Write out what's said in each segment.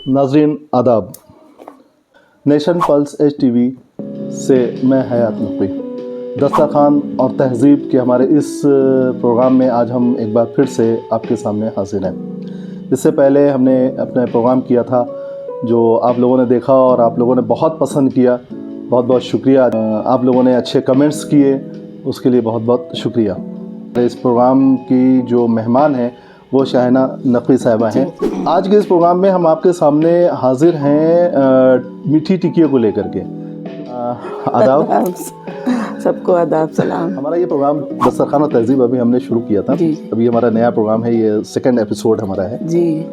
नाज़रीन आदाब। Nation pulse HTV से मैं हयात नकवी। दस्तरखान और तहज़ीब के हमारे इस प्रोग्राम में आज हम एक बार फिर से आपके सामने हाजिर हैं। इससे पहले हमने अपना प्रोग्राम किया था जो आप लोगों ने देखा और आप लोगों ने बहुत पसंद किया। बहुत बहुत शुक्रिया। आप लोगों ने अच्छे कमेंट्स किए, उसके लिए बहुत बहुत शुक्रिया। इस प्रोग्राम की जो मेहमान हैं वो शाहिना नकवी साहिबा हैं। आज के इस प्रोग्राम में हम आपके सामने हाजिर हैं मीठी टिक्कियों को लेकर के। आदाब सबको, आदाब सलाम। हमारा ये प्रोग्राम दस्तरखान और तहज़ीब अभी हमने शुरू किया था। अभी हमारा नया प्रोग्राम है, ये 2nd एपिसोड हमारा है जी।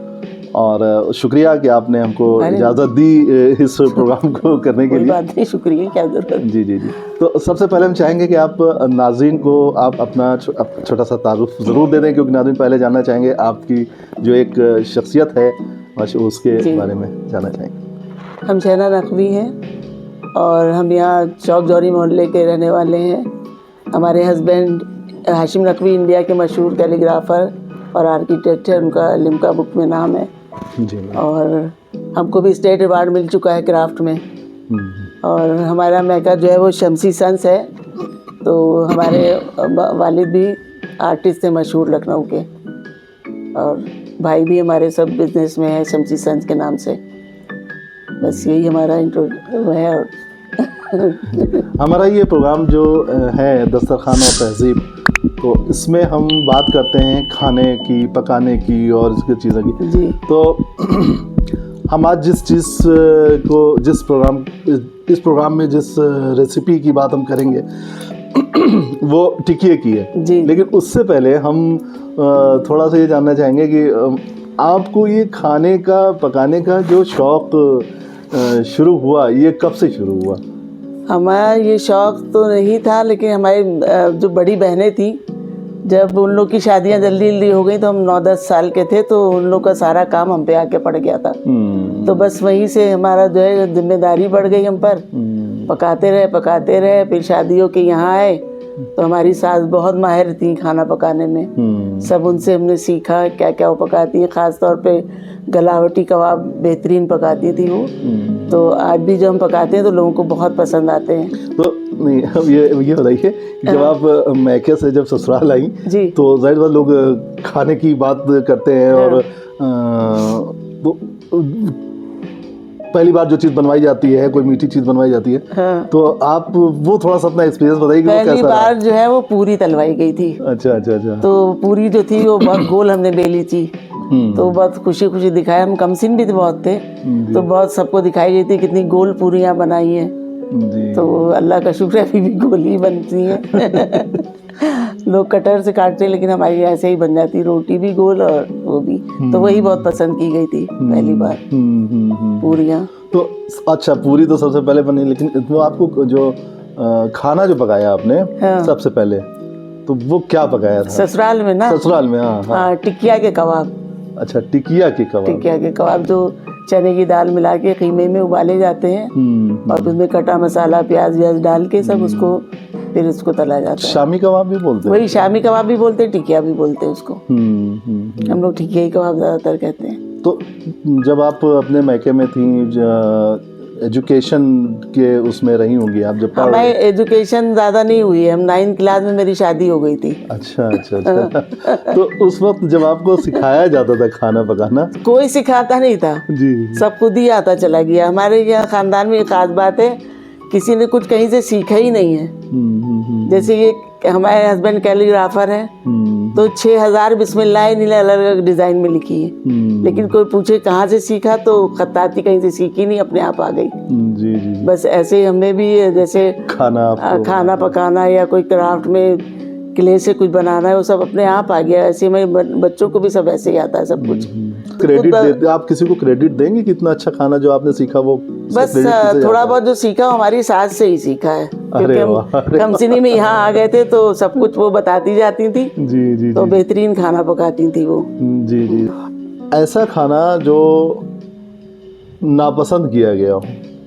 और शुक्रिया कि आपने हमको इजाज़त दी इस प्रोग्राम को करने के लिए। बात नहीं, शुक्रिया, क्या ज़रूरत। जी जी जी। तो सबसे पहले हम चाहेंगे कि आप नाज़रीन को आप अपना छोटा सा तारुफ ज़रूर दे दें, क्योंकि नाज़रीन पहले जानना चाहेंगे आपकी जो एक शख्सियत है उसके बारे में जानना चाहेंगे। हम शाहिना नकवी हैं और हम यहाँ चौक जौहरी मोहल्ले के रहने वाले हैं। हमारे हस्बैंड हाशिम नकवी इंडिया के मशहूर कैलीग्राफर और आर्किटेक्ट है, उनका लिम्का बुक में नाम है जी। और हमको भी स्टेट अवार्ड मिल चुका है क्राफ्ट में। और हमारा मेकर जो है वो शमसी सन्स है, तो हमारे वालिद भी आर्टिस्ट थे मशहूर लखनऊ के, और भाई भी हमारे सब बिजनेस में है शमसी सन्स के नाम से। बस यही हमारा इंट्रो है। और हमारा ये प्रोग्राम जो है दस्तरखान और तहज़ीब, तो इसमें हम बात करते हैं खाने की, पकाने की और इसकी चीज़ों की। जी। तो हम आज जिस प्रोग्राम में जिस रेसिपी की बात हम करेंगे वो टिकिए की है जी। लेकिन उससे पहले हम थोड़ा सा ये जानना चाहेंगे कि आपको ये खाने का, पकाने का जो शौक़ शुरू हुआ, ये कब से शुरू हुआ? हमारा ये शौक़ तो नहीं था, लेकिन हमारी जो बड़ी बहनें थी, जब उन लोग की शादियां जल्दी जल्दी हो गई तो हम 9-10 साल के थे, तो उन लोग का सारा काम हम पे आके पड़ गया था। तो बस वहीं से हमारा जो है जिम्मेदारी बढ़ गई हम पर। पकाते रहे। फिर शादियों के यहाँ आए तो हमारी सास बहुत माहिर थी खाना पकाने में। सब उनसे हमने सीखा क्या क्या वो पकाती हैं। ख़ास तौर पे गलावटी कबाब बेहतरीन पकाती थी वो। तो आज भी जब हम पकाते हैं तो लोगों को बहुत पसंद आते हैं। तो नहीं, अब ये बताइए कि जब आप मैके से जब ससुराल आई तो जाहिर बात लोग खाने की बात करते हैं और तो पहली बार जो चीज़ बनवाई जाती है, कोई मीठी चीज़ बनवाई जाती है, तो आप वो थोड़ा सा अपना एक्सपीरियंस बताइए कि वो कैसा पहली बार जो है वो पूरी तलवाई गई थी। अच्छा। तो पूरी जो थी वो बहुत गोल हमने बेली थी, तो बहुत खुशी दिखाया। हम कमसिन भी बहुत थे, तो बहुत सबको दिखाई गई थी कितनी गोल पूरियाँ बनाई हैं। तो अल्लाह का शुक्र है अभी भी गोल ही बनती हैं। लोग कटर से काटते हैं, लेकिन हमारी ऐसे ही बन जाती, रोटी भी गोल और वो भी। तो वही बहुत पसंद की गई थी पहली बार पूरियाँ। तो अच्छा, पूरी तो सबसे पहले बनी, लेकिन इसमें आपको जो खाना जो पकाया आपने सबसे पहले, तो वो क्या पकाया था? ससुराल में ना? ससुराल में हाँ, टिकिया के कबाब। अच्छा, टिकिया के कबाब जो चने की दाल मिला के कीमे में उबाले जाते हैं और उसमें कटा मसाला प्याज डाल के सब उसको फिर उसको तला जाता है। शामी कबाब भी बोलते हैं? वही शामी कबाब भी बोलते हैं, टिकिया भी बोलते हैं उसको। हम लोग टिकिया ही कबाब ज़्यादातर कहते हैं। तो जब आप अपने मैके में थी, एजुकेशन के उसमें रही होंगी आप? जब हमारी एजुकेशन ज़्यादा नहीं हुई है, हम 9th क्लास में मेरी शादी हो गई थी। अच्छा। तो उस वक्त जब आपको सिखाया जाता था खाना पकाना? कोई सिखाता नहीं था जी। सब खुद ही आता चला गया। हमारे यहाँ ख़ानदान में एक खास बात है, किसी ने कुछ कहीं से सीखा ही नहीं है। जैसे ये हमारे हस्बैंड कैलीग्राफर है, तो 6000 बिस्मिल्लाह अलग अलग डिज़ाइन में लिखी है, लेकिन कोई पूछे कहाँ से सीखा तो खत्ताती कहीं से सीखी नहीं, अपने आप आ गई। जी। बस ऐसे ही हमें भी जैसे खाना पकाना या कोई क्राफ्ट में क्ले से कुछ बनाना है, वो सब अपने आप आ गया। ऐसे मेरे बच्चों को भी सब ऐसे ही आता है सब कुछ। क्रेडिट देते आप किसी को क्रेडिट देंगे कितना अच्छा खाना जो आपने सीखा वो? बस थोड़ा बहुत जो सीखा हमारी सास से ही सीखा है, क्योंकि हम कमसिनी में यहाँ आ गए थे तो सब कुछ वो बताती जाती थी। जी। तो बेहतरीन खाना पकाती थी वो। जी। ऐसा खाना जो नापसंद किया गया हो?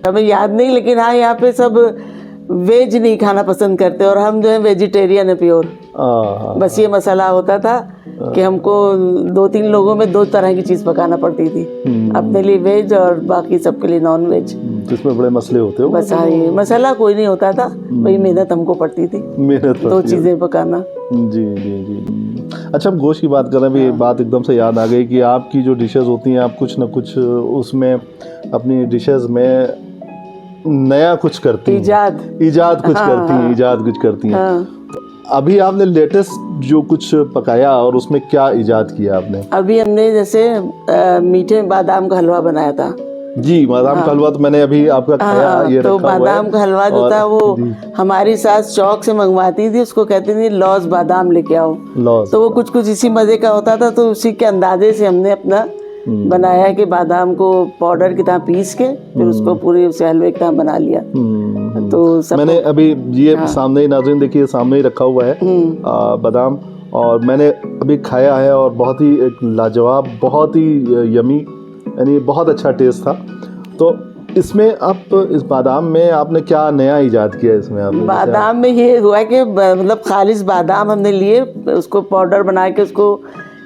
हमें याद नहीं, लेकिन हाँ यहाँ पे सब वेज नहीं खाना पसंद करते और हम जो है वेजिटेरियन है प्योर। बस ये मसाला होता था कि हमको 2-3 लोगों में 2 तरह की चीज़ पकाना पड़ती थी, अपने लिए वेज और बाकी सबके लिए नॉन वेज। जिसमें बड़े मसले होते हो। बस हाँ, ये मसाला कोई नहीं होता था, वही मेहनत हमको पड़ती थी, मेहनत 2 चीज़ें पकाना। जी जी जी। अच्छा, हम गोश्त की बात कर रहे हैं, अभी बात एकदम से याद आ गई कि आपकी जो डिशेस होती हैं, आप कुछ ना कुछ उसमें अपनी डिशेस में नया कुछ करती हैं, इजाद कुछ करती हैं, इजाद कुछ करती हैं। अभी आपने लेटेस्ट जो कुछ पकाया और उसमें क्या इजाद किया आपने? अभी हमने जैसे मीठे बादाम का हलवा बनाया था। जी, बादाम का हलवा तो मैंने अभी आपका खाया, ये तो रखा हुआ है। बादाम का हलवा जो था वो हमारी सास चौक से मंगवाती थी, उसको कहती थी लॉज बादाम लेके आओ। तो वो कुछ कुछ इसी मजे का होता था, तो उसी के अंदाजे से हमने अपना बनाया कि बादाम को पाउडर की तरह पीस के फिर उसको पूरी उसे हलवे की तरह बना लिया। तो मैंने अभी ये सामने ही, नाज़रीन देखिए, सामने ही रखा हुआ है बादाम, और मैंने अभी खाया है और बहुत ही एक लाजवाब, बहुत ही यमी, यानी बहुत अच्छा टेस्ट था। तो इसमें आप इस बादाम में आपने क्या नया इजाद किया इसमें आपने? बादाम में ये हुआ कि मतलब खालिस बादाम हमने लिए, उसको पाउडर बना के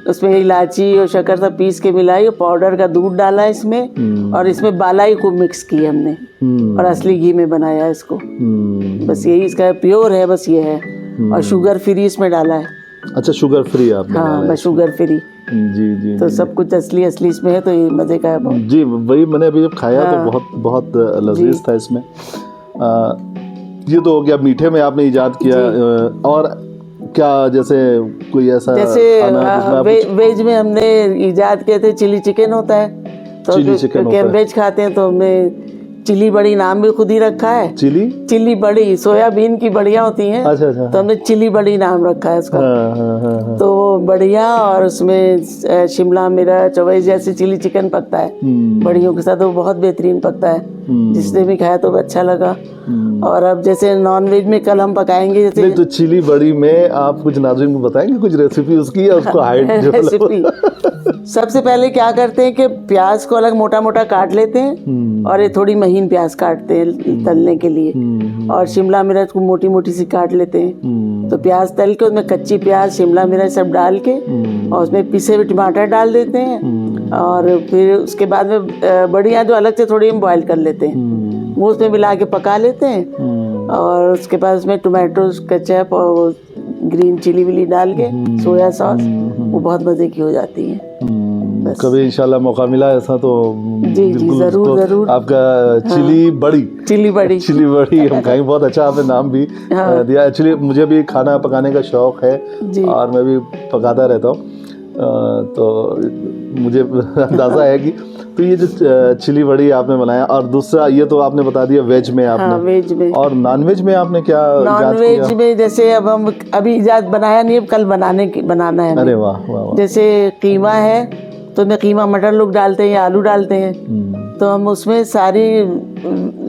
उसमें इलायची और शक्कर सब पीस के मिलाई और पाउडर का दूध डाला इसमें, और इसमें बालाई को मिक्स की हमने और असली घी में बनाया इसको। बस यही इसका प्योर है, बस ये है। और शुगर फ्री इसमें डाला है। अच्छा, शुगर फ्री आपने? हाँ, बस शुगर फ्री। जी जी। तो सब कुछ असली इसमें है, तो ये मजे का है बहुत। जी, वही मैंने अभी जब खाया तो बहुत बहुत लजीज था इसमें। ये तो हो गया मीठे में आपने इजाद किया। और क्या जैसे कोई ऐसा जैसे वेज में हमने इजाद किए थे, चिली चिकन होता है, तो क्योंकि हम वेज खाते हैं तो हमने चिली बड़ी नाम भी खुद ही रखा है। चिली बड़ी सोयाबीन की बड़ियाँ होती हैं। अच्छा। तो हमने चिली बड़ी नाम रखा है उसका। तो बढ़िया, और उसमें शिमला मिर्च वही जैसे चिली चिकन पकता है बड़ियों के साथ, वो बहुत बेहतरीन पकता है। जिसने भी खाया तो अच्छा लगा। और अब जैसे नॉन वेज में कल हम पकाएंगे जैसे नहीं, तो चिली बड़ी में आप कुछ नाज़रीन को बताएंगे कुछ रेसिपी उसकी, या उसको हाइड रेसिपी? सबसे पहले क्या करते हैं कि प्याज को अलग मोटा मोटा काट लेते हैं, और ये थोड़ी महीन प्याज काटते हैं तलने के लिए, और शिमला मिर्च को मोटी मोटी सी काट लेते हैं। तो प्याज तल के उसमें कच्ची प्याज, शिमला मिर्च सब डाल के, और उसमें पिसे हुए टमाटर डाल देते हैं, और फिर उसके बाद में बढ़िया जो अलग से थोड़ी हम बॉईल कर लेते हैं, वो उसमें मिला के पका लेते हैं। और उसके बाद उसमें टोमेटो केचप और ग्रीन चिली विली डाल के सोया सॉस, वो बहुत मजे की हो जाती है। कभी इंशाल्लाह मौका मिला ऐसा तो जी जरूर आपका चिली बड़ी हम खाएंगे। बहुत अच्छा आपने नाम भी दिया। एक्चुअली मुझे भी खाना पकाने का शौक है और मैं भी पकाता रहता हूँ, तो मुझे अंदाज़ा है कि तो ये जो चिली बड़ी आपने बनाया, और दूसरा ये तो आपने बता दिया वेज में आपने। वेज में। और नॉन वेज में आपने क्या? नॉन वेज में जैसे अब हम अभी इजाद बनाया नहीं, अब कल बनाना है। अरे वाह। जैसे कीमा है तो उसमें कीमा मटर लोग डालते हैं या आलू डालते हैं, तो हम उसमें सारी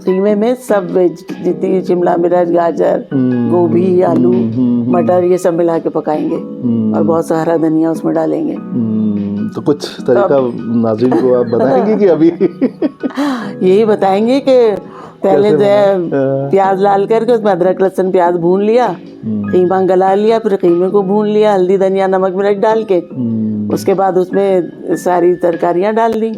कीमे में सब वेज जितनी शिमला मिर्च, गाजर, गोभी, आलू, मटर, ये सब मिला के पकाएंगे, और बहुत सा हरा धनिया उसमें डालेंगे। तो कुछ तरीका नाज़रीन को आप बताएंगे कि अभी? यही बताएंगे कि पहले जो है प्याज लाल करके उसमें अदरक लहसुन प्याज भून लिया, कीमा गला लिया, फिर कीमे को भून लिया हल्दी धनिया नमक मिर्च डाल के, उसके बाद उसमें सारी तरकारियां डाल दी,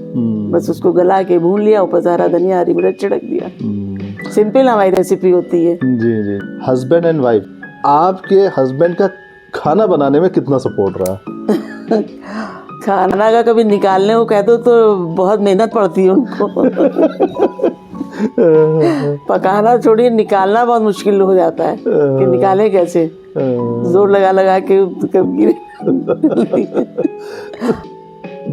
बस उसको गला के भून लिया, ऊपर हरा धनिया हरी मिर्च छिड़क दिया। सिंपल हमारी रेसिपी होती है। जी। हस्बैंड एंड वाइफ, आपके हस्बैंड का खाना बनाने में कितना सपोर्ट रहा? खाना का कभी निकालने को कहते तो बहुत मेहनत पड़ती है उनको। पकाना छोड़िए, निकालना बहुत मुश्किल हो जाता है कि निकाले कैसे, जोर लगा के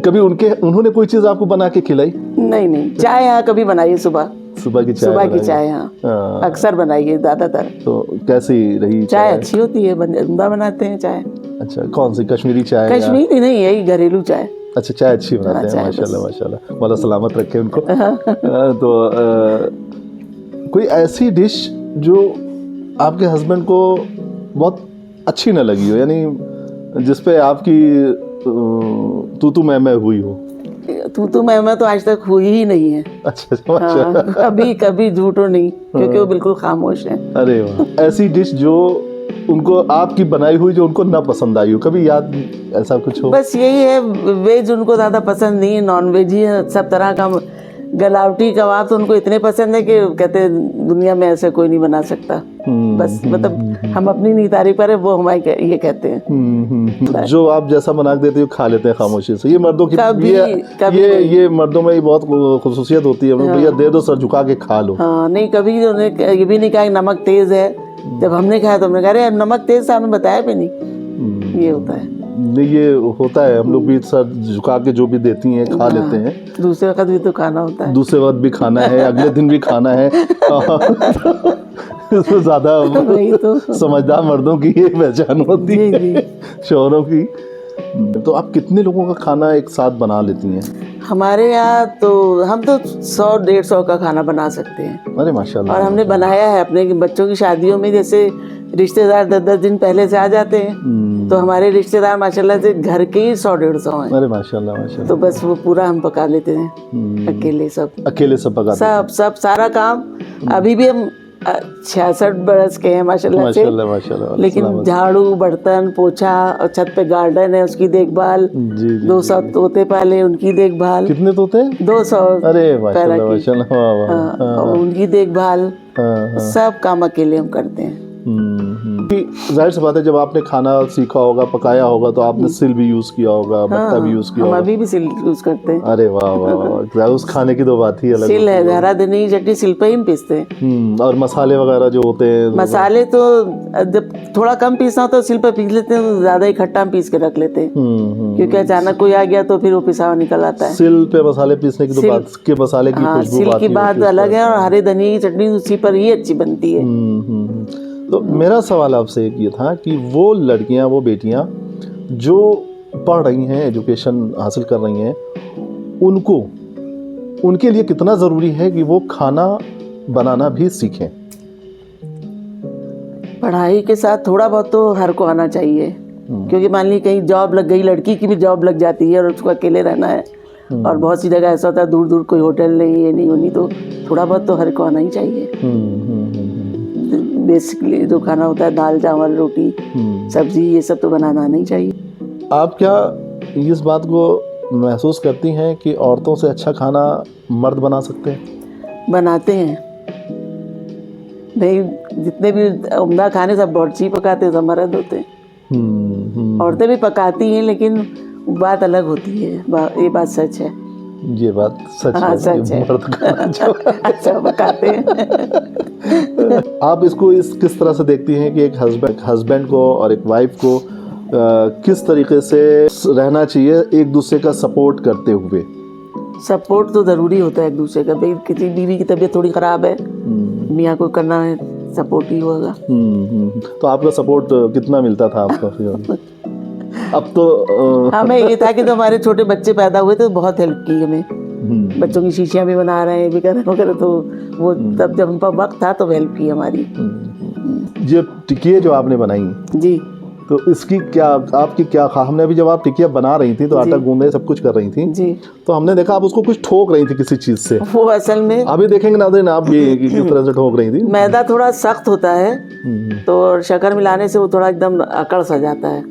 कभी उन्होंने कोई चीज आपको बना के खिलाई? नहीं। चाय यहाँ कभी बनाइए, सुबह की चाय यहाँ अक्सर बनाइए ज्यादातर। तो कैसी रही चाय? अच्छी होती है, उम्दा बनाते हैं चाय। अच्छा, कौन सी? कश्मीरी चाय? कश्मीरी नहीं, यही घरेलू चाय। अच्छा, चाय अच्छी बनाते हैं, माशाल्लाह मौला सलामत रखे उनको। तो कोई ऐसी डिश जो आपके हस्बैंड को बहुत अच्छी न लगी हो, यानी जिस पे आपकी तू मैं हुई हो? तू मैं तो आज तक हुई ही नहीं है। अच्छा माशाल्लाह। हाँ, कभी कभी झूठो नहीं, क्योंकि वो बिल्कुल खामोश है। अरे वाह, ऐसी डिश जो उनको आपकी बनाई हुई जो उनको ना पसंद आई हो, कभी याद ऐसा कुछ हो? बस यही है, वेज उनको ज़्यादा पसंद नहीं है, नॉन वेज ही है सब तरह का। गलावटी कबाब तो उनको इतने पसंद है कि कहते हैं दुनिया में ऐसे कोई नहीं बना सकता। बस मतलब हम अपनी नहीं तारीफ करें, वो हमारे ये कहते हैं। जो आप जैसा बना के देते हो खा लेते हैं खामोशी से। ये मर्दों की कभी ये मर्दों में ये बहुत खुसूसियत होती है, भैया दे दो सर झुका के खा लो। हाँ नहीं, कभी उन्हें ये भी नहीं कहा कि नमक तेज है। जब हमने खाया तो हमने कहा अरे नमक तेज था, हमें बताया भी नहीं। ये होता है। नहीं ये होता है, हम लोग भी सर झुका के जो भी देती हैं खा लेते हैं। दूसरे वक्त भी तो खाना होता है। दूसरे वक्त भी खाना है, अगले दिन भी खाना है। इसमें ज्यादा वही तो समझदार मर्दों की ये पहचान होती जी, है जी। शौहरों की। तो आप कितने लोगों का खाना एक साथ बना लेती हैं? हमारे यहाँ तो हम तो 100-150 का खाना बना सकते हैं। अरे माशाल्लाह। और हमने बनाया है अपने बच्चों की शादियों में, जैसे रिश्तेदार 10-10 दिन पहले से आ जाते हैं, तो हमारे रिश्तेदार माशाल्लाह से घर के ही 100-150 हैं। अरे माशाल्लाह माशाल्लाह। तो बस वो पूरा हम पका लेते हैं अकेले सब पकाते सब सारा काम। अभी भी हम 66 बरस के हैं माशाल्लाह से, माशाल्लाह माशाल्लाह। लेकिन झाड़ू, बर्तन, पोछा, और छत पे गार्डन है उसकी देखभाल, जी 200 तोते पाले उनकी देखभाल। कितने तोते? 200। अरे माशाल्लाह माशाल्लाह, वाह वाह। और उनकी देखभाल सब काम अकेले हम करते हैं। जाहिर सी बात है, जब आपने खाना सीखा होगा, पकाया होगा, तो आपने सिल भी यूज किया होगा, बट्टा भी यूज किया हम होगा। अभी भी सिल यूज करते हैं। अरे वाह वाह वाह, उस खाने की तो बात ही अलग सिल है, हरा धनी चटनी सिल पे ही हम पीसते हैं। और मसाले वगैरह जो होते हैं, मसाले तो जब थोड़ा कम पीसना होता है सिल पे पीस लेते हैं, तो ज्यादा इकट्ठा हम पीस के रख लेते हैं, क्योंकि अचानक कोई आ गया तो फिर वो पिसा हुआ निकल आता है। सिल पे मसाले पीसने की तो बात के मसाले की खुशबू सिल की बात अलग है, और हरे धनिया की चटनी उसी पर ही अच्छी बनती है। तो मेरा सवाल आपसे एक ये था कि वो लड़कियां, वो बेटियां जो पढ़ रही हैं, एजुकेशन हासिल कर रही हैं, उनके लिए कितना ज़रूरी है कि वो खाना बनाना भी सीखें? पढ़ाई के साथ थोड़ा बहुत तो हर को आना चाहिए, क्योंकि मान ली कहीं जॉब लग गई, लड़की की भी जॉब लग जाती है और उसको अकेले रहना है, और बहुत सी जगह ऐसा होता है दूर दूर कोई होटल नहीं, ये नहीं होनी, तो थोड़ा बहुत तो हर को आना ही चाहिए। बेसिकली जो खाना होता है, दाल चावल रोटी सब्जी, ये सब तो बनाना नहीं चाहिए। आप क्या इस बात को महसूस करती हैं कि औरतों से अच्छा खाना मर्द बना सकते हैं? बनाते हैं भाई, जितने भी उम्दा खाने सब बावर्ची पकाते हैं, सब मर्द होते हैं। औरतें भी पकाती हैं, लेकिन बात अलग होती है, ये बात सच है। ये बात सच हाँ, है, सच है। मर्द खाना अच्छा पकाते हैं। आप इसको किस तरह से देखती हैं कि एक हस्बैंड को और एक वाइफ को किस तरीके से रहना चाहिए एक दूसरे का सपोर्ट करते हुए? सपोर्ट तो ज़रूरी होता है एक दूसरे का। भाई किसी बीवी की तबीयत थोड़ी ख़राब है, मियाँ को करना है, सपोर्ट ही होगा। तो आपका सपोर्ट कितना मिलता था आपका? अब तो हमें ये था कि तो हमारे छोटे बच्चे पैदा हुए तो बहुत हेल्प की हमें, बच्चों की शीशियाँ भी बना रहे हैं, भी कर रहे हैं, तो वो तब जब हम पर वक्त था तो हेल्प की हमारी। ये टिकिया जो आपने बनाई जी, तो इसकी आपकी क्या हमने अभी जब आप टिकिया बना रही थी तो आटा गूंदे सब कुछ कर रही थी जी, तो हमने देखा आप उसको कुछ ठोक रही थी किसी चीज से। वो असल में अभी देखेंगे नाज़रीन आप ये किस तरह से ठोक रही थी। मैदा थोड़ा सख्त होता है, तो शक्कर मिलाने से वो थोड़ा एकदम अकड़ सा जाता है,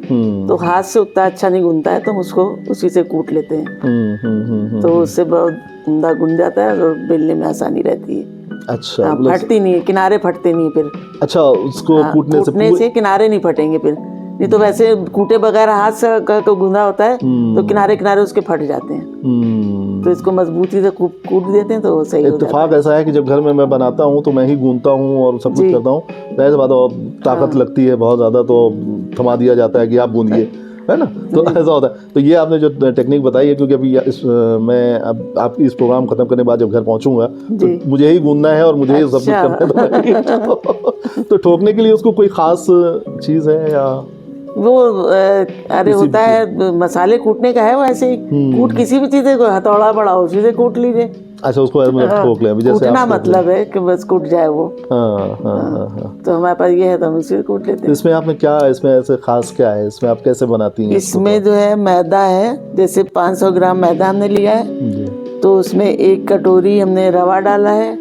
तो हाथ से उतना अच्छा नहीं गूंदता है, तो हम उसको उसी से कूट लेते हैं, तो उससे बहुत उम्दा गूंद जाता है और बेलने में आसानी रहती है। अच्छा, फटती नहीं है, किनारे फटते नहीं फिर। अच्छा, उसको कूटने से किनारे नहीं फटेंगे फिर, नहीं तो वैसे कूटे बगैर हाथ से का गूंदा होता है तो किनारे किनारे उसके फट जाते हैं, तो इसको मजबूती से कूट देते हैं तो सही हो जाता है। इत्तेफाक ऐसा है कि जब घर में मैं बनाता हूँ तो मैं ही गूंदता हूँ और सब कुछ करता हूँ, ऐसे बात ताकत लगती है बहुत ज़्यादा तो थमा दिया जाता है कि आप गूंदिए, है ना, तो ऐसा होता है। तो ये आपने जो टेक्निक बताई है, क्योंकि अभी मैं अब आप इस प्रोग्राम खत्म करने के बाद जब घर पहुंचूंगा तो मुझे ही गूंदना है और मुझे ही सब कुछ करना है। तो ठोकने के लिए उसको कोई ख़ास चीज़ है या? वो अरे होता है मसाले कूटने का है, वो ऐसे ही कूट किसी भी चीज़ को, हथौड़ा बड़ा हो उसी से कूट लीजिए। अच्छा, उसको मतलब ठोक लें, जैसे कूटना आप मतलब है कि बस कूट जाए वो। हाँ हाँ हाँ हाँ। तो हमारे पास ये है तो हम इसी से कूट लेते हैं। इसमें आपने क्या, इसमें ऐसे खास क्या है, इसमें आप कैसे बनाती हैं इसको? इसमें जो है मैदा है, जैसे 500 ग्राम मैदा हमने लिया है, जी। तो उसमें 1 कटोरी हमने रवा डाला है,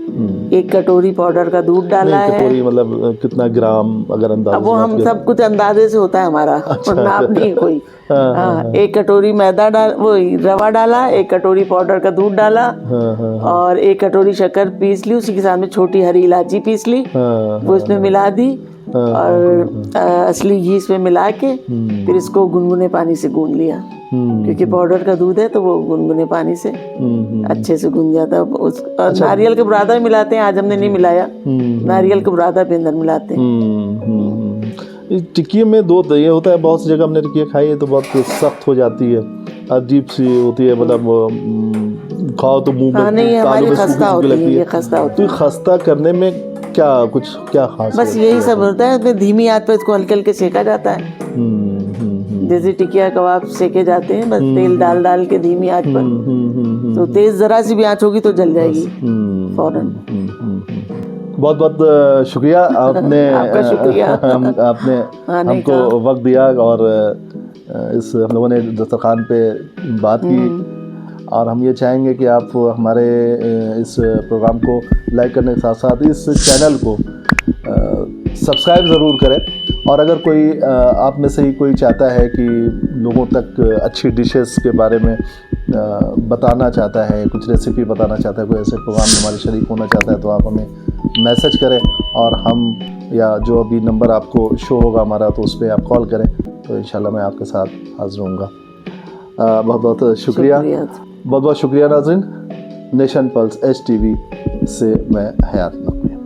1 कटोरी पाउडर का दूध डाला नहीं, है। कटोरी मतलब कितना ग्राम, अगर अंदाज़ा अब वो से हम बात सब कुछ अंदाजे से होता है हमारा, नाप नहीं कोई। हाँ, 1 कटोरी मैदा डाल, वो रवा डाला, 1 कटोरी पाउडर का दूध डाला, हाँ हाँ और 1 कटोरी शक्कर पीस ली, उसी के साथ में छोटी हरी इलायची पीस ली, हाँ वो इसमें मिला दी, और असली घी इसमें मिला के फिर इसको गुनगुने पानी से गूंद लिया, क्योंकि पाउडर का दूध है तो वो गुनगुने पानी से अच्छे से गूंद जाता है। और नारियल के बुरादा भी मिलाते हैं, आज हमने नहीं मिलाया, नारियल के बुरादा भी अंदर मिलाते हैं। इस टिक्की में दो ये होता है, बहुत सी जगह हमने टिक्की खाई है तो बहुत सख्त हो जाती है, अजीब सी होती है, मतलब खाओ तो मुंह में नहीं, तालू हमारी में खस्ता सूखी होती लगती है, है। ये खस्ता होती तो खस्ता करने में क्या खास बस यही सब होता है, इसमें धीमी आंच पे इसको हल्के हल्के सेका जाता है, जैसे टिकिया कबाब सेके जाते हैं, बस तेल डाल डाल के धीमी आंच पर। तो तेज जरा सी भी आंच होगी तो जल जाएगी फौरन। बहुत बहुत शुक्रिया आपने आपका शुक्रिया। आपने हमको वक्त दिया और इस हम लोगों ने दस्तरखान पे बात की, और हम ये चाहेंगे कि आप हमारे इस प्रोग्राम को लाइक करने के साथ साथ इस चैनल को सब्सक्राइब ज़रूर करें। और अगर कोई आप में से ही कोई चाहता है कि लोगों तक अच्छी डिशेस के बारे में बताना चाहता है, कुछ रेसिपी बताना चाहता है, कोई ऐसे प्रोग्राम में हमारे शरीक होना चाहता है, तो आप हमें मैसेज करें, और हम या जो अभी नंबर आपको शो होगा हमारा, तो उस पर आप कॉल करें, तो इंशाल्लाह मैं आपके साथ हाजिर होऊंगा। बहुत बहुत शुक्रिया, बहुत बहुत शुक्रिया नाज़रीन। नेशन पल्स HTV से मैं हयात नकवी।